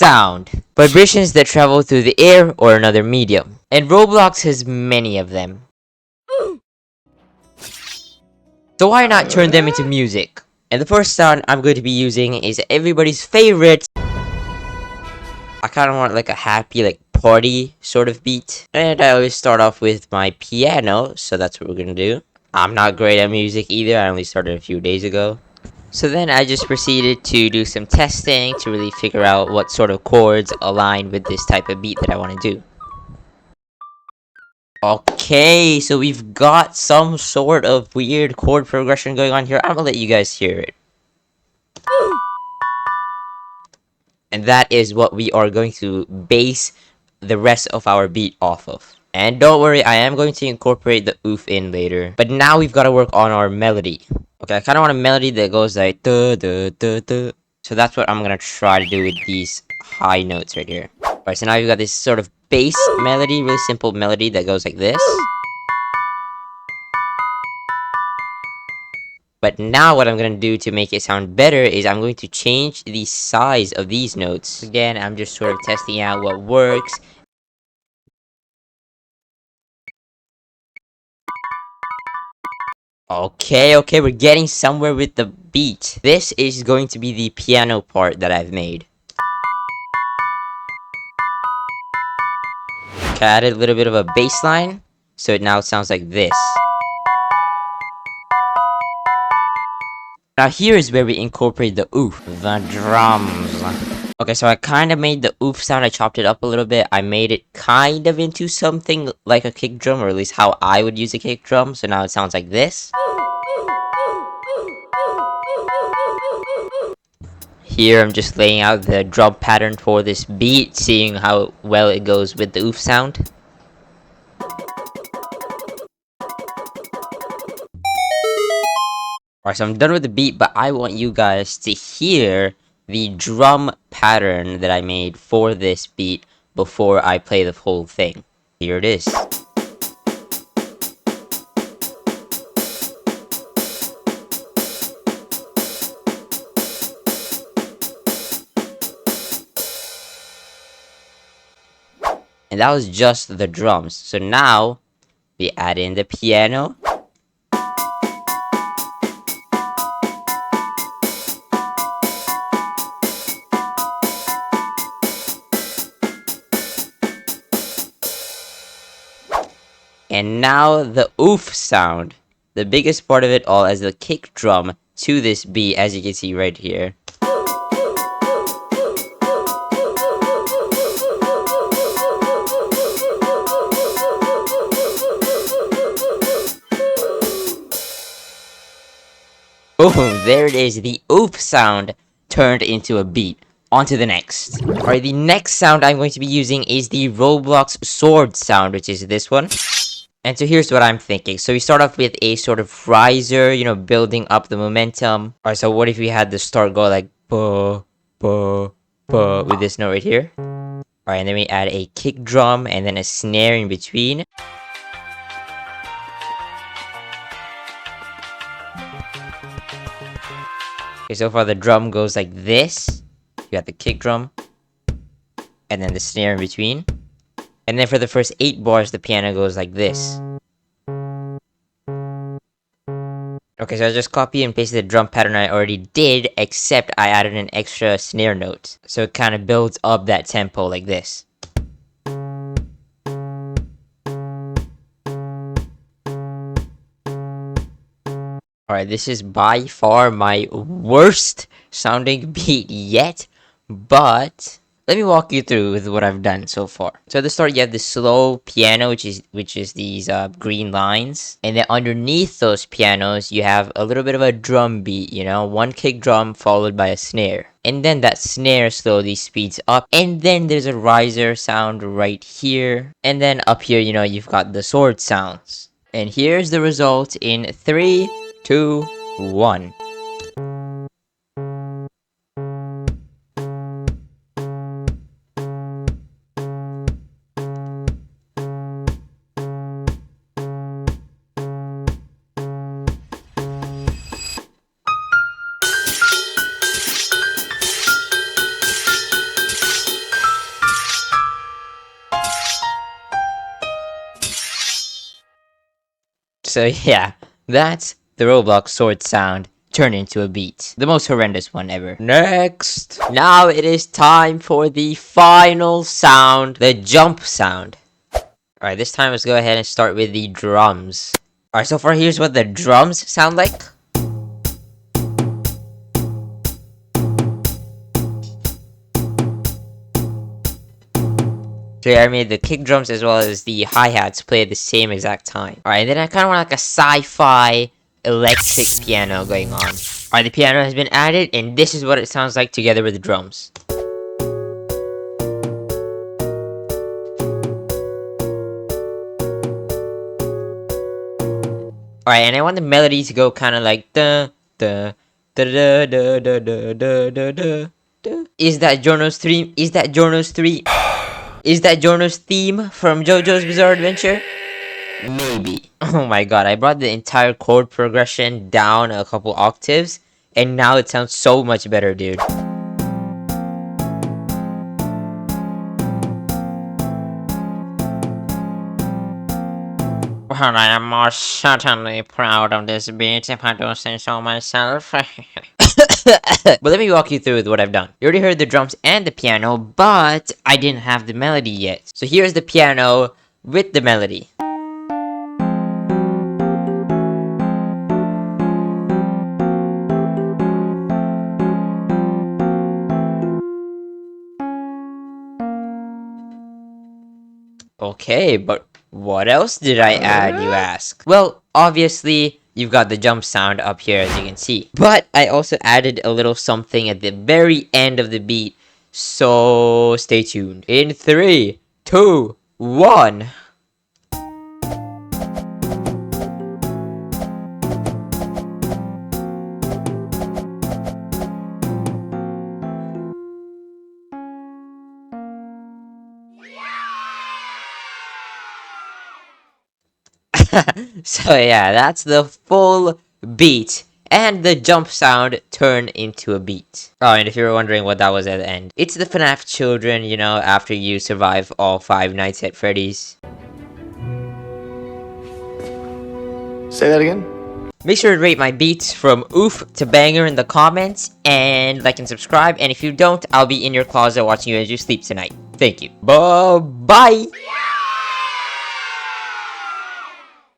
sound. Vibrations that travel through the air or another medium. And Roblox has many of them. So why not turn them into music? And the first sound I'm going to be using is everybody's favorite. I kind of want like a happy, like party sort of beat. And I always start off with my piano, so that's what we're gonna do. I'm not great at music either, I only started a few days ago. So then I just proceeded to do some testing to really figure out what sort of chords align with this type of beat that I want to do. Okay, so we've got some sort of weird chord progression going on here. I'm gonna let you guys hear it. And that is what we are going to base the rest of our beat off of. And don't worry, I am going to incorporate the oof in later. But now we've got to work on our melody. Okay, I kind of want a melody that goes like duh, duh, duh, duh. So that's what I'm going to try to do with these high notes right here. Alright, so now you've got this sort of bass melody, really simple melody that goes like this. But now what I'm going to do to make it sound better is I'm going to change the size of these notes. Again, I'm just sort of testing out what works. Okay, we're getting somewhere with the beat. This is going to be the piano part that I've made. Okay, I added a little bit of a bass line, so it now sounds like this. Now here is where we incorporate the oof, the drums. Okay, so I kind of made the oof sound, I chopped it up a little bit. I made it kind of into something like a kick drum, or at least how I would use a kick drum, so now it sounds like this. Here I'm just laying out the drum pattern for this beat, seeing how well it goes with the oof sound. Alright, so I'm done with the beat, but I want you guys to hear the drum pattern that I made for this beat before I play the whole thing. Here it is. And that was just the drums. So now we add in the piano. And now the oof sound. The biggest part of it all as the kick drum to this beat, as you can see right here. Boom, there it is, the oof sound turned into a beat. On to the next. Alright, the next sound I'm going to be using is the Roblox Sword sound, which is this one. And so here's what I'm thinking. So we start off with a sort of riser, you know, building up the momentum. Alright, so what if we had the start go like ba, ba, ba with this note right here? Alright, and then we add a kick drum and then a snare in between. Okay, so far the drum goes like this. You got the kick drum. And then the snare in between. And then for the first 8 bars, the piano goes like this. Okay, so I just copy and pasted the drum pattern I already did, except I added an extra snare note. So it kind of builds up that tempo like this. Alright, this is by far my worst sounding beat yet, but let me walk you through with what I've done so far. So at the start, you have the slow piano, which is these green lines, and then underneath those pianos, you have a little bit of a drum beat. You know, one kick drum followed by a snare, and then that snare slowly speeds up, and then there's a riser sound right here, and then up here, you know, you've got the sword sounds. And here's the result in 3, 2, 1. So yeah, that's the Roblox Sword sound turned into a beat. The most horrendous one ever. Next! Now it is time for the final sound, the jump sound. Alright, this time let's go ahead and start with the drums. Alright, so far here's what the drums sound like. So yeah, I made the kick drums as well as the hi-hats play at the same exact time. Alright, and then I kind of want like a sci-fi electric piano going on. Alright, the piano has been added, and this is what it sounds like together with the drums. Alright, and I want the melody to go kind of like da da da da da da da da da da. Is that Jorno's theme? Is that Jorno's theme? Is that Jorno's theme from JoJo's Bizarre Adventure? Maybe. Oh my god, I brought the entire chord progression down a couple octaves, and now it sounds so much better, dude. Well, I am most certainly proud of this beat, if I do say so myself. But let me walk you through with what I've done. You already heard the drums and the piano, but I didn't have the melody yet. So here's the piano with the melody. Okay, but what else did I add, you ask? Well, obviously, you've got the jump sound up here, as you can see. But I also added a little something at the very end of the beat, so stay tuned. In 3, 2, 1... So yeah, that's the full beat, and the jump sound turned into a beat. Oh, and if you were wondering what that was at the end, it's the FNAF children, you know, after you survive all 5 nights at Freddy's. Say that again? Make sure to rate my beats from oof to banger in the comments, and like and subscribe, and if you don't, I'll be in your closet watching you as you sleep tonight. Thank you. Bye-bye!